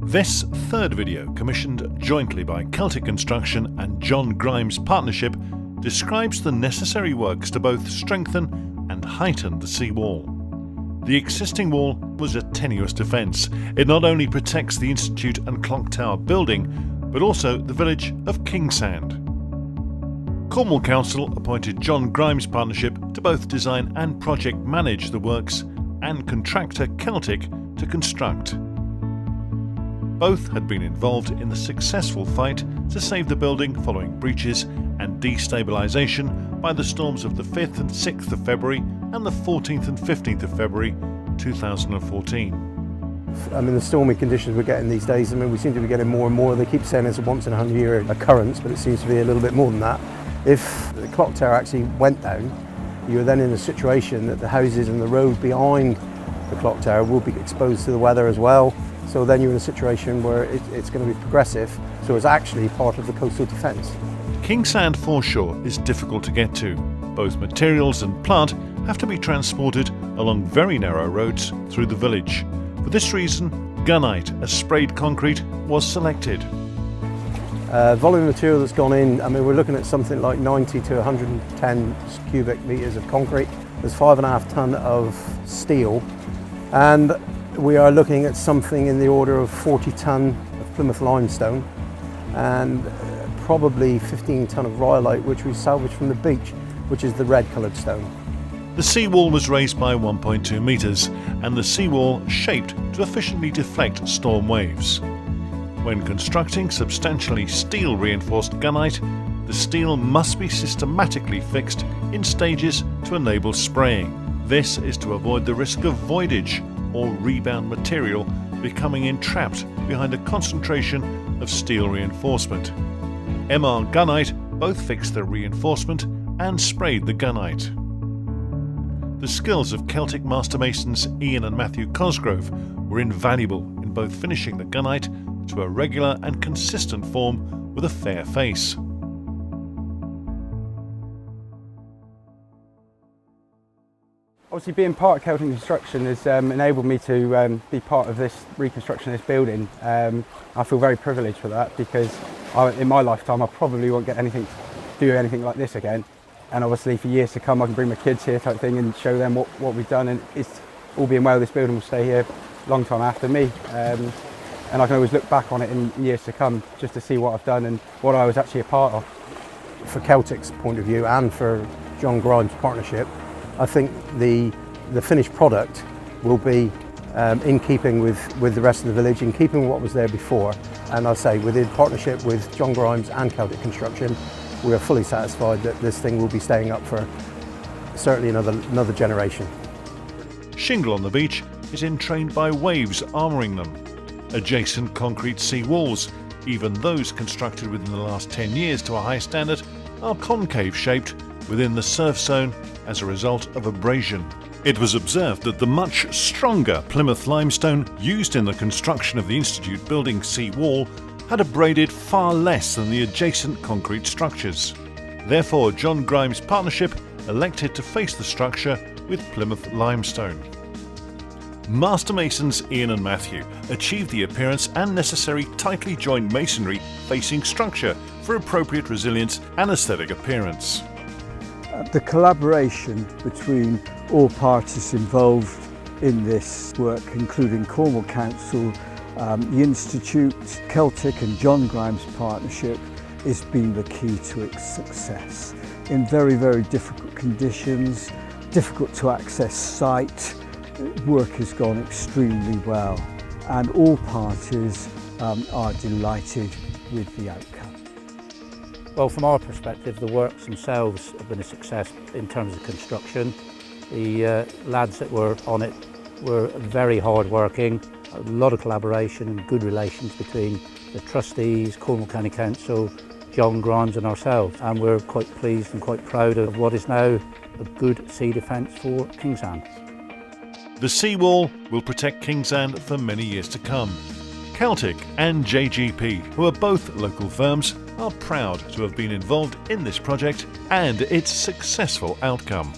This third video, commissioned jointly by Celtic Construction and John Grimes Partnership, describes the necessary works to both strengthen and heighten the seawall. The existing wall was a tenuous defence. It not only protects the Institute and Clock Tower building, but also the village of Kingsand. Cornwall Council appointed John Grimes Partnership to both design and project manage the works, and contractor Celtic to construct. Both had been involved in the successful fight to save the building following breaches and destabilisation by the storms of the 5th and 6th of February and the 14th and 15th of February 2014. The stormy conditions we're getting these days, we seem to be getting more and more. They keep saying it's a once in 100-year occurrence, but it seems to be a little bit more than that. If the clock tower actually went down, you're then in a situation that the houses and the road behind the clock tower will be exposed to the weather as well. So then you're in a situation where it's going to be progressive, so it's actually part of the coastal defence. Kingsand foreshore is difficult to get to. Both materials and plant have to be transported along very narrow roads through the village. For this reason, gunite as sprayed concrete was selected. Volume of material that's gone in, we're looking at something like 90 to 110 cubic metres of concrete. There's 5.5 tonne of steel, and we are looking at something in the order of 40 tonne of Plymouth limestone and probably 15 tonne of rhyolite, which we salvaged from the beach, which is the red coloured stone. The seawall was raised by 1.2 metres and the seawall shaped to efficiently deflect storm waves. When constructing substantially steel reinforced gunite, the steel must be systematically fixed in stages to enable spraying. This is to avoid the risk of voidage or rebound material becoming entrapped behind a concentration of steel reinforcement. MR Gunite both fixed the reinforcement and sprayed the gunite. The skills of Celtic master masons Ian and Matthew Cosgrove were invaluable in both finishing the gunite to a regular and consistent form with a fair face. Obviously, being part of Celtic Construction has enabled me to be part of this reconstruction of this building. I feel very privileged for that because in my lifetime I probably won't get do anything like this again. And obviously for years to come I can bring my kids here type thing and show them what we've done, and it's all being well, this building will stay here a long time after me. And I can always look back on it in years to come just to see what I've done and what I was actually a part of. For Celtic's point of view and for John Grimes Partnership, I think the finished product will be in keeping with the rest of the village, in keeping with what was there before. And I say, within partnership with John Grimes and Celtic Construction, we are fully satisfied that this thing will be staying up for certainly another generation. Shingle on the beach is entrained by waves armouring them. Adjacent concrete sea walls, even those constructed within the last 10 years to a high standard, are concave shaped within the surf zone as a result of abrasion. It was observed that the much stronger Plymouth limestone used in the construction of the Institute building sea wall had abraded far less than the adjacent concrete structures. Therefore, John Grimes Partnership elected to face the structure with Plymouth limestone. Master masons Ian and Matthew achieved the appearance and necessary tightly joined masonry facing structure for appropriate resilience and aesthetic appearance. The collaboration between all parties involved in this work, including Cornwall Council, the Institute, Celtic and John Grimes Partnership, has been the key to its success. In very, very difficult conditions, difficult to access site, work has gone extremely well, and all parties are delighted with the outcome. Well, from our perspective, the works themselves have been a success in terms of construction. The lads that were on it were very hard working, a lot of collaboration and good relations between the trustees, Cornwall County Council, John Grimes and ourselves, and we're quite pleased and quite proud of what is now a good sea defence for Kingsand. The seawall will protect Kingsand for many years to come. Celtic and JGP, who are both local firms, are proud to have been involved in this project and its successful outcome.